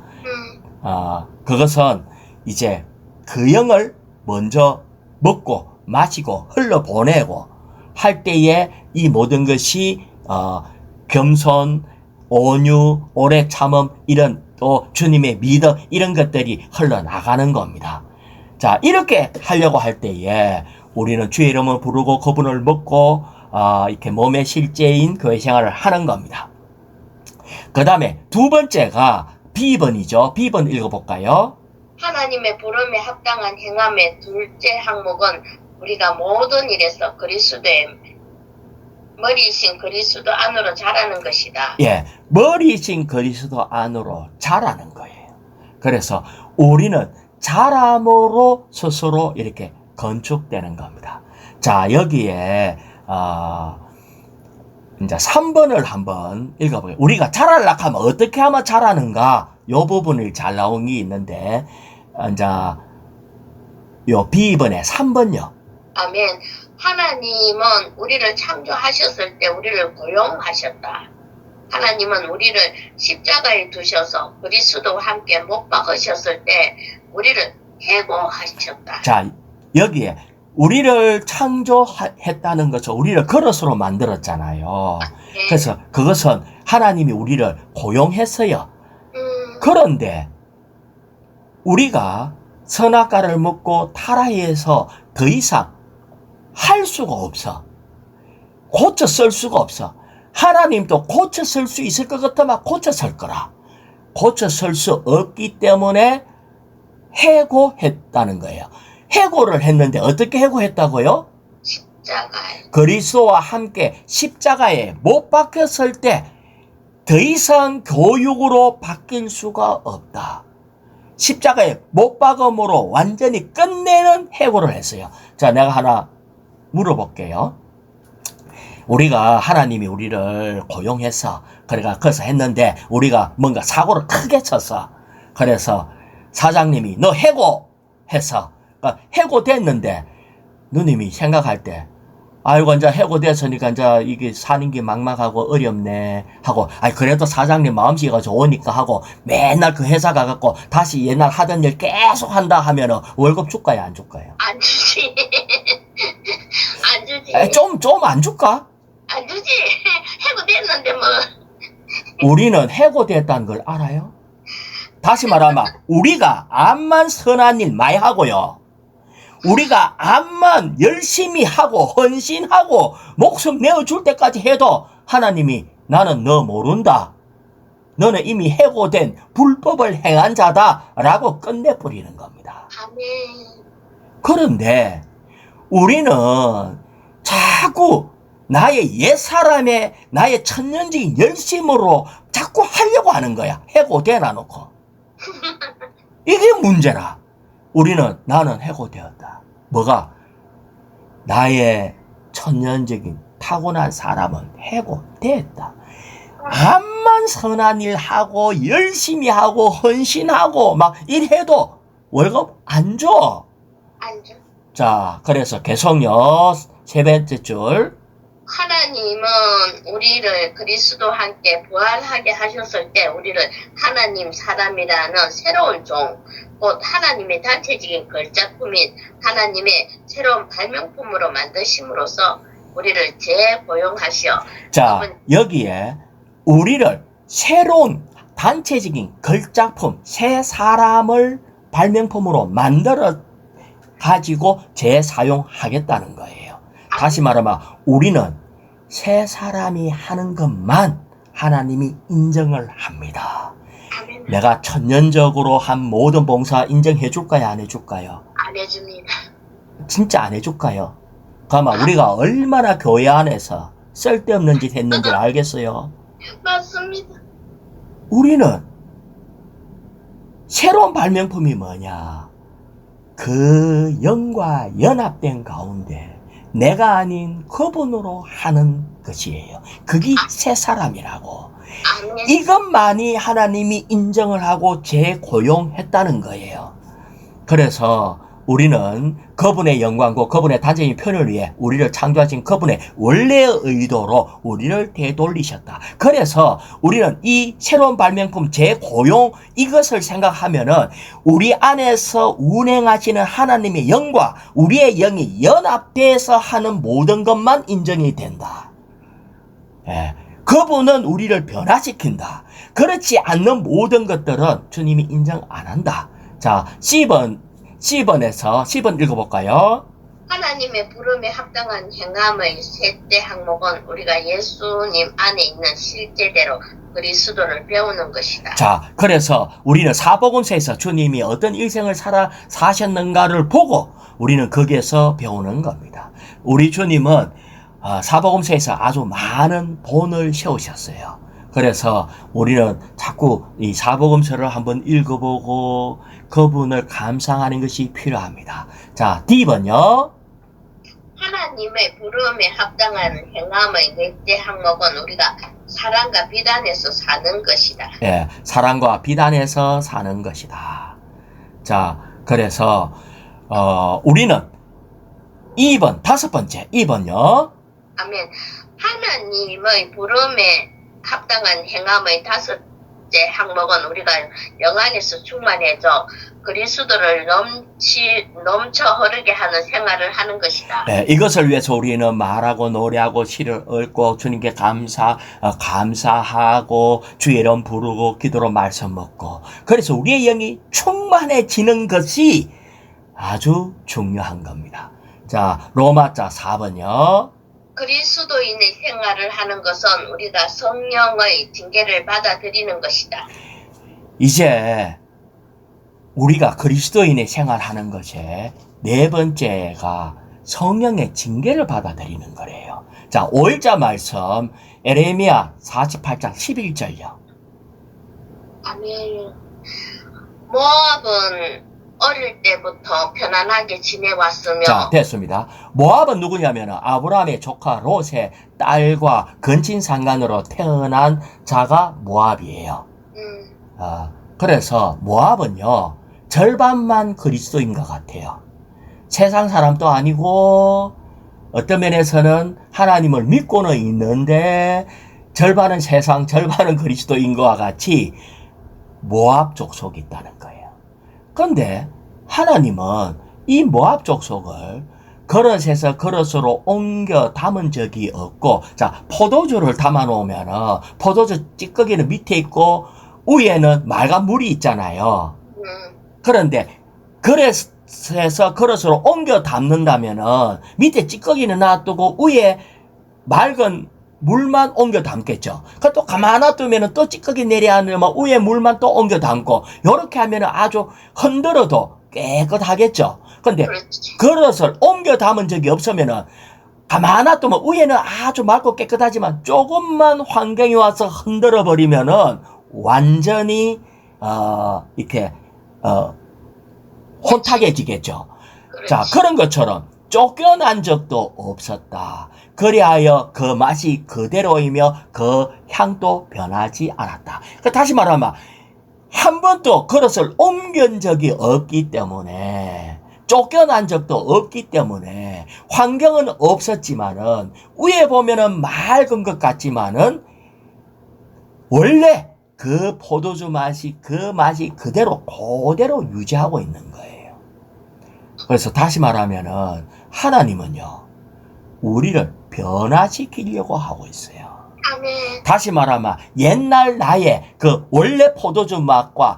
그것은 이제 그 영을 먼저 먹고 마시고 흘러보내고 할 때에 이 모든 것이 겸손, 온유, 오래 참음 이런 또 주님의 믿음 이런 것들이 흘러나가는 겁니다. 자, 이렇게 하려고 할 때에 우리는 주의 이름을 부르고 그분을 먹고 이렇게 몸의 실제인 교회 생활을 하는 겁니다. 그 다음에 두 번째가 B번이죠. B번 읽어볼까요? 하나님의 부름에 합당한 행함의 둘째 항목은 우리가 모든 일에서 그리스도의 머리이신 그리스도 안으로 자라는 것이다. 예, 머리이신 그리스도 안으로 자라는 거예요. 그래서 우리는 자람으로 스스로 이렇게 건축되는 겁니다. 자, 여기에 이제 3번을 한번 읽어보게요. 우리가 자라려고 하면 어떻게 하면 자라는가? 요 부분을 잘 나온 게 있는데 이제 요 B번에 3번요. 아멘. 하나님은 우리를 창조하셨을 때 우리를 고용하셨다. 하나님은 우리를 십자가에 두셔서 그리스도와 함께 못 박으셨을 때 우리를 해고하셨다. 자, 여기에 우리를 창조했다는 것은 우리를 그릇으로 만들었잖아요. 네. 그래서 그것은 하나님이 우리를 고용했어요. 그런데 우리가 선악과를 먹고 타락해서 더 이상 할 수가 없어. 고쳐 쓸 수가 없어. 하나님도 고쳐 쓸 수 있을 것 같으면 고쳐 쓸 거라. 고쳐 쓸 수 없기 때문에 해고했다는 거예요. 해고를 했는데 어떻게 해고했다고요? 십자가에. 그리스도와 함께 십자가에 못 박혔을 때 더 이상 교육으로 바뀔 수가 없다. 십자가에 못 박음으로 완전히 끝내는 해고를 했어요. 자, 내가 하나 물어볼게요. 우리가 하나님이 우리를 고용해서 그러니까 그래서 했는데 우리가 뭔가 사고를 크게 쳤어. 그래서 사장님이 너 해고해서 그러니까 해고됐는데 누님이 생각할 때 아이고 이제 해고됐으니까 이제 이게 사는 게 막막하고 어렵네 하고 그래도 사장님 마음씨가 좋으니까 하고 맨날 그 회사 가갖고 다시 옛날 하던 일 계속 한다 하면은 월급 줄까요 안 줄까요? 안 주지. 안 주지. 좀 안 줄까? 안 주지. 해고됐는데 뭐. 우리는 해고됐다는 걸 알아요? 다시 말하면 우리가 암만 선한 일 많이 하고요. 우리가 암만 열심히 하고 헌신하고 목숨 내어줄 때까지 해도 하나님이 나는 너 모른다. 너는 이미 해고된 불법을 행한 자다라고 끝내버리는 겁니다. 아멘. 그런데 우리는 자꾸 나의 옛사람의 나의 천년적인 열심으로 자꾸 하려고 하는 거야. 해고되나 놓고. 이게 문제라. 우리는 나는 해고되었다. 뭐가? 나의 천연적인 타고난 사람은 해고됐다. 암만 선한 일 하고 열심히 하고 헌신하고 막 일해도 월급 안 줘. 안 줘. 자, 그래서 계속요. 세 번째 줄. 하나님은 우리를 그리스도와 함께 부활하게 하셨을 때 우리를 하나님 사람이라는 새로운 종, 곧 하나님의 단체적인 걸작품인 하나님의 새로운 발명품으로 만드심으로써 우리를 재고용하시어. 자, 여기에 우리를 새로운 단체적인 걸작품, 새 사람을 발명품으로 만들어 가지고 재사용하겠다는 거예요. 다시 말하면 우리는 새 사람이 하는 것만 하나님이 인정을 합니다. 아멘. 내가 천년적으로 한 모든 봉사 인정해 줄까요? 안 해줄까요? 안 해줍니다. 진짜 안 해줄까요? 그러면 우리가 얼마나 교회 안에서 쓸데없는 짓 했는지를 알겠어요? 맞습니다. 우리는 새로운 발명품이 뭐냐? 그 영과 연합된 가운데 내가 아닌 그분으로 하는 것이에요. 그게 새 사람이라고. 아멘. 이것만이 하나님이 인정을 하고 재고용했다는 거예요. 그래서 우리는 그분의 영광과 그분의 단체적인 편을 위해 우리를 창조하신 그분의 원래의 의도로 우리를 되돌리셨다. 그래서 우리는 이 새로운 발명품 재고용 이것을 생각하면은 우리 안에서 운행하시는 하나님의 영과 우리의 영이 연합돼서 하는 모든 것만 인정이 된다. 예. 그분은 우리를 변화시킨다. 그렇지 않는 모든 것들은 주님이 인정 안 한다. 자, C번에서 C번 읽어볼까요? 하나님의 부름에 합당한 행함의 셋째 항목은 우리가 예수님 안에 있는 실제대로 그리스도를 배우는 것이다. 자, 그래서 우리는 사복음서에서 주님이 어떤 일생을 사셨는가를 보고 우리는 거기에서 배우는 겁니다. 우리 주님은 사복음서에서 아주 많은 본을 세우셨어요. 그래서 우리는 자꾸 이 사복음서를 한번 읽어보고 그분을 감상하는 것이 필요합니다. 자, D번요. 하나님의 부름에 합당한 행함의 넷째 항목은 우리가 사랑과 비단에서 사는 것이다. 예, 사랑과 비단에서 사는 것이다. 자, 그래서 우리는 2번, 다섯 번째 2번요. 아멘. 하나님의 부름에 합당한 행함의 다섯째 항목은 우리가 영 안에서 충만해져 그리스도를 넘쳐 흐르게 하는 생활을 하는 것이다. 네, 이것을 위해서 우리는 말하고 노래하고 시를 읊고 주님께 감사하고 주의 이름 부르고 기도로 말씀 먹고 그래서 우리의 영이 충만해지는 것이 아주 중요한 겁니다. 자, 로마자 4번요. 그리스도인의 생활을 하는 것은 우리가 성령의 징계를 받아들이는 것이다. 이제 우리가 그리스도인의 생활하는 것에 네 번째가 성령의 징계를 받아들이는 거래요. 자, 5일자 말씀 에레미야 48장 11절요. 아멘. 모압은 어릴 때부터 편안하게 지내왔으며 자, 됐습니다. 모압은 누구냐면 아브라함의 조카 롯의 딸과 근친상간으로 태어난 자가 모압이에요. 그래서 모압은요 절반만 그리스도인 것 같아요. 세상 사람도 아니고 어떤 면에서는 하나님을 믿고는 있는데 절반은 세상 절반은 그리스도인 것과 같이 모압 족속이 있다는 거예요. 그런데 하나님은 이 모압 족속을 그릇에서 그릇으로 옮겨 담은 적이 없고, 자, 포도주를 담아 놓으면 포도주 찌꺼기는 밑에 있고 위에는 맑은 물이 있잖아요. 그런데 그릇에서 그릇으로 옮겨 담는다면은 밑에 찌꺼기는 놔두고 위에 맑은 물만 옮겨 담겠죠. 그 또 가만 놔두면은 또 찌꺼기 내려앉으면 위에 물만 또 옮겨 담고, 요렇게 하면은 아주 흔들어도 깨끗하겠죠. 근데 그릇을 옮겨 담은 적이 없으면은 가만 놔두면 위에는 아주 맑고 깨끗하지만 조금만 환경이 와서 흔들어 버리면은 완전히 이렇게 혼탁해지겠죠. 자, 그런 것처럼 쫓겨난 적도 없었다. 그리하여 그 맛이 그대로이며 그 향도 변하지 않았다. 다시 말하면 한 번도 그릇을 옮긴 적이 없기 때문에, 쫓겨난 적도 없기 때문에, 환경은 없었지만은 위에 보면은 맑은 것 같지만은 원래 그 포도주 맛이, 그 맛이 그대로 유지하고 있는 거예요. 그래서 다시 말하면은 하나님은요, 우리를 변화시키려고 하고 있어요. 아멘. 다시 말하면 옛날 나의 그 원래 포도주 맛과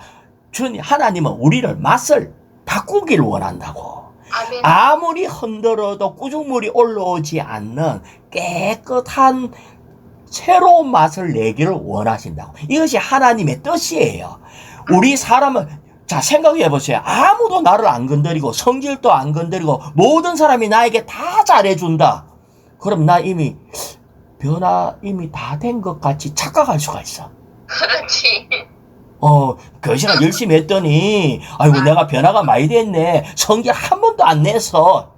하나님은 우리를 맛을 바꾸기를 원한다고. 아멘. 아무리 흔들어도 꾸중물이 올라오지 않는 깨끗한 새로운 맛을 내기를 원하신다고. 이것이 하나님의 뜻이에요. 우리 사람은, 자, 생각해 보세요. 아무도 나를 안 건드리고 성질도 안 건드리고 모든 사람이 나에게 다 잘해준다. 그럼 나 이미 다 된 것 같이 착각할 수가 있어. 그렇지. 그 시간 열심히 했더니, 아이고, 내가 변화가 많이 됐네. 성질 한 번도 안 내서.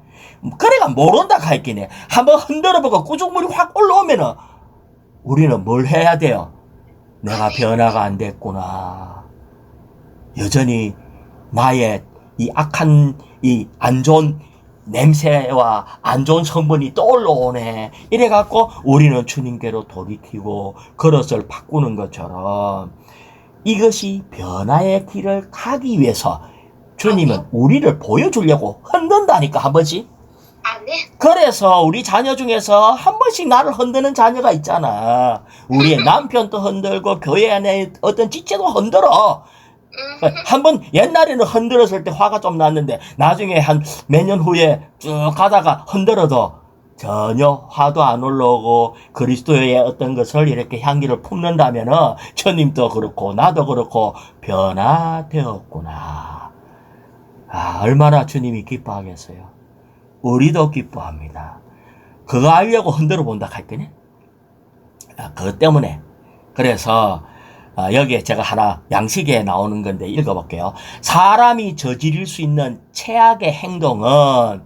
그래가 모른다 할긴 해. 한번 흔들어보고 꾸중물이 확 올라오면은, 우리는 뭘 해야 돼요? 내가 변화가 안 됐구나. 여전히 나의 이 악한, 이 안 좋은 냄새와 안 좋은 성분이 떠올라오네. 이래갖고 우리는 주님께로 돌이키고 그릇을 바꾸는 것처럼 이것이 변화의 길을 가기 위해서 주님은 우리를 보여주려고 흔든다니까, 한 번씩. 아멘. 그래서 우리 자녀 중에서 한 번씩 나를 흔드는 자녀가 있잖아. 우리의 남편도 흔들고 교회 안에 어떤 지체도 흔들어. 한번 옛날에는 흔들었을 때 화가 좀 났는데 나중에 한 몇 년 후에 쭉 가다가 흔들어도 전혀 화도 안 올라오고 그리스도의 어떤 것을 이렇게 향기를 품는다면은 주님도 그렇고 나도 그렇고 변화되었구나. 얼마나 주님이 기뻐하겠어요. 우리도 기뻐합니다. 그거 알려고 흔들어 본다 할 때는 그것 때문에. 그래서 여기에 제가 하나 양식에 나오는 건데 읽어볼게요. 사람이 저지를 수 있는 최악의 행동은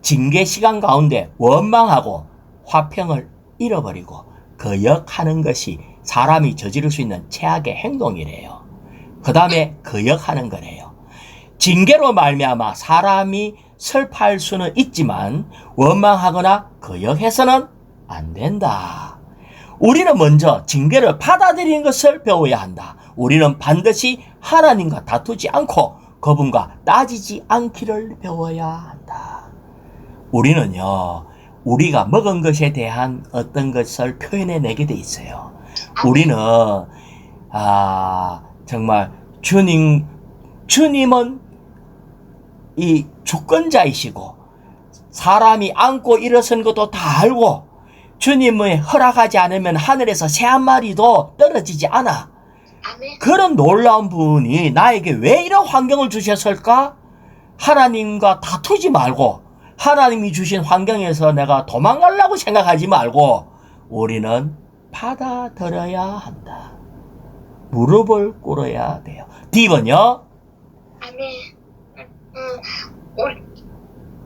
징계 시간 가운데 원망하고 화평을 잃어버리고 거역하는 것이 사람이 저지를 수 있는 최악의 행동이래요. 그 다음에 거역하는 거래요. 징계로 말미암아 사람이 슬퍼할 수는 있지만 원망하거나 거역해서는 안 된다. 우리는 먼저 징계를 받아들이는 것을 배워야 한다. 우리는 반드시 하나님과 다투지 않고 그분과 따지지 않기를 배워야 한다. 우리는요, 우리가 먹은 것에 대한 어떤 것을 표현해내게 돼 있어요. 우리는 정말 주님은 이 주권자이시고 사람이 안고 일어선 것도 다 알고 주님의 허락하지 않으면 하늘에서 새 한 마리도 떨어지지 않아. 아멘. 그런 놀라운 분이 나에게 왜 이런 환경을 주셨을까? 하나님과 다투지 말고 하나님이 주신 환경에서 내가 도망가려고 생각하지 말고 우리는 받아들여야 한다. 무릎을 꿇어야 돼요. D번요. 아멘.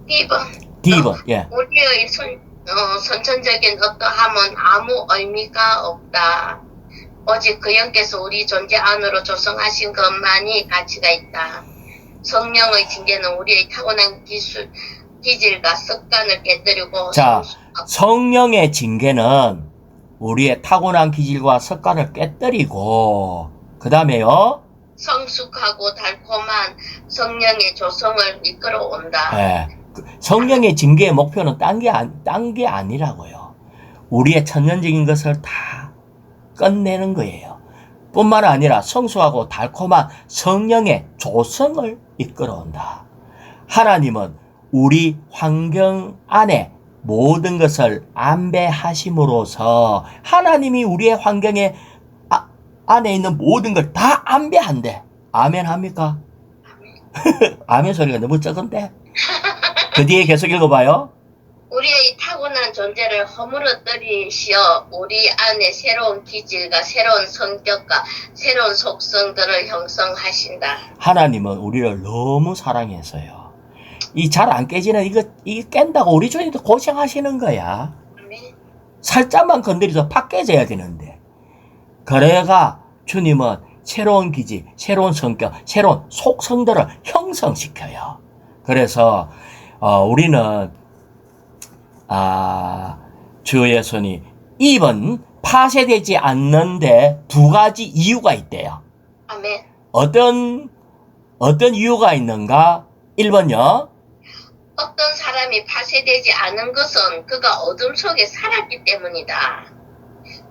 D번. D번. 예. 우리의 선천적인 어떠함은 아무 의미가 없다. 오직 그 영께서 우리 존재 안으로 조성하신 것만이 가치가 있다. 성령의 징계는 우리의 타고난 기질과 습관을 깨뜨리고 자, 성령의 징계는 우리의 타고난 기질과 습관을 깨뜨리고 그 다음에요. 성숙하고 달콤한 성령의 조성을 이끌어온다. 예. 성령의 징계의 목표는 딴 게 아니라고요. 우리의 천연적인 것을 다 끝내는 거예요. 뿐만 아니라 성숙하고 달콤한 성령의 조성을 이끌어온다. 하나님은 우리 환경 안에 모든 것을 안배하심으로써 하나님이 우리의 환경에 안에 있는 모든 걸 다 안배한대. 아멘 합니까? 아멘 소리가 너무 적은데? 그 뒤에 계속 읽어봐요. 우리의 타고난 존재를 허물어뜨리시어 우리 안에 새로운 기질과 새로운 성격과 새로운 속성들을 형성하신다. 하나님은 우리를 너무 사랑해서요. 이 잘 안 깨지는 이게 깬다고 우리 주님도 고생하시는 거야. 아멘. 살짝만 건드려서 팍 깨져야 되는데. 그래가 주님은 새로운 기질, 새로운 성격, 새로운 속성들을 형성시켜요. 그래서 우리는 주 예수님 입은 파쇄되지 않는데 두 가지 이유가 있대요. 아멘. 어떤 이유가 있는가? 1번요. 어떤 사람이 파쇄되지 않은 것은 그가 어둠 속에 살았기 때문이다.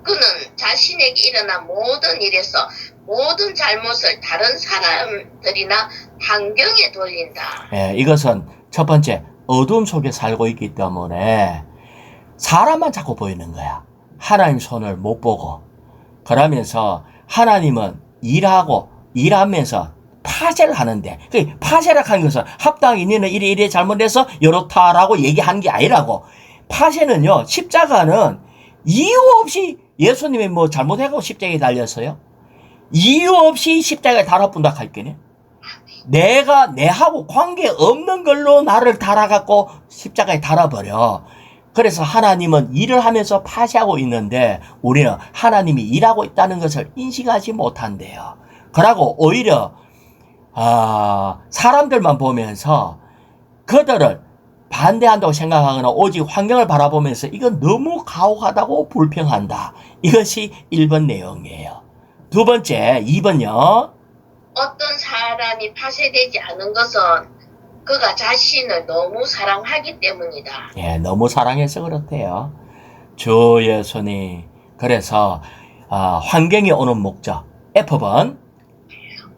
그는 자신에게 일어난 모든 일에서 모든 잘못을 다른 사람들이나 환경에 돌린다. 예, 이것은 첫 번째, 어둠 속에 살고 있기 때문에 사람만 자꾸 보이는 거야. 하나님 손을 못 보고. 그러면서 하나님은 일하면서 파쇄를 하는데, 그 파쇄를 하는 것은 합당히 너는 이래 잘못해서 이렇다라고 얘기한 게 아니라고. 파쇄는요, 십자가는 이유 없이 예수님이 뭐 잘못해가고 십자가에 달렸어요? 이유 없이 십자가에 달아본다 할게네. 내가 내하고 관계없는 걸로 나를 달아갖고 십자가에 달아버려. 그래서 하나님은 일을 하면서 파쇄하고 있는데 우리는 하나님이 일하고 있다는 것을 인식하지 못한대요. 그러고 오히려 사람들만 보면서 그들을 반대한다고 생각하거나 오직 환경을 바라보면서 이건 너무 가혹하다고 불평한다. 이것이 1번 내용이에요. 두 번째, 2번요. 어떤 사람이 파쇄되지 않은 것은 그가 자신을 너무 사랑하기 때문이다. 예, 너무 사랑해서 그렇대요. 주 예수님. 그래서 환경이 오는 목적. F번.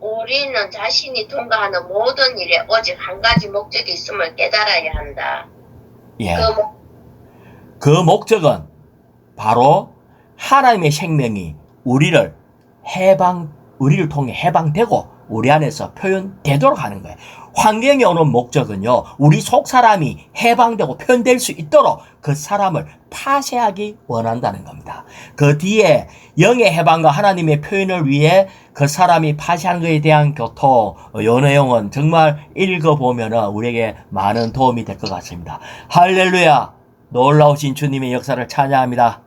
우리는 자신이 통과하는 모든 일에 오직 한 가지 목적이 있음을 깨달아야 한다. 예. 그 목적은 바로 하나님의 생명이 우리를 통해 해방되고 우리 안에서 표현되도록 하는 거예요. 환경에 오는 목적은요, 우리 속 사람이 해방되고 표현될 수 있도록 그 사람을 파쇄하기 원한다는 겁니다. 그 뒤에 영의 해방과 하나님의 표현을 위해 그 사람이 파쇄하는 것에 대한 교토, 요 내용은 정말 읽어보면 우리에게 많은 도움이 될 것 같습니다. 할렐루야! 놀라우신 주님의 역사를 찬양합니다.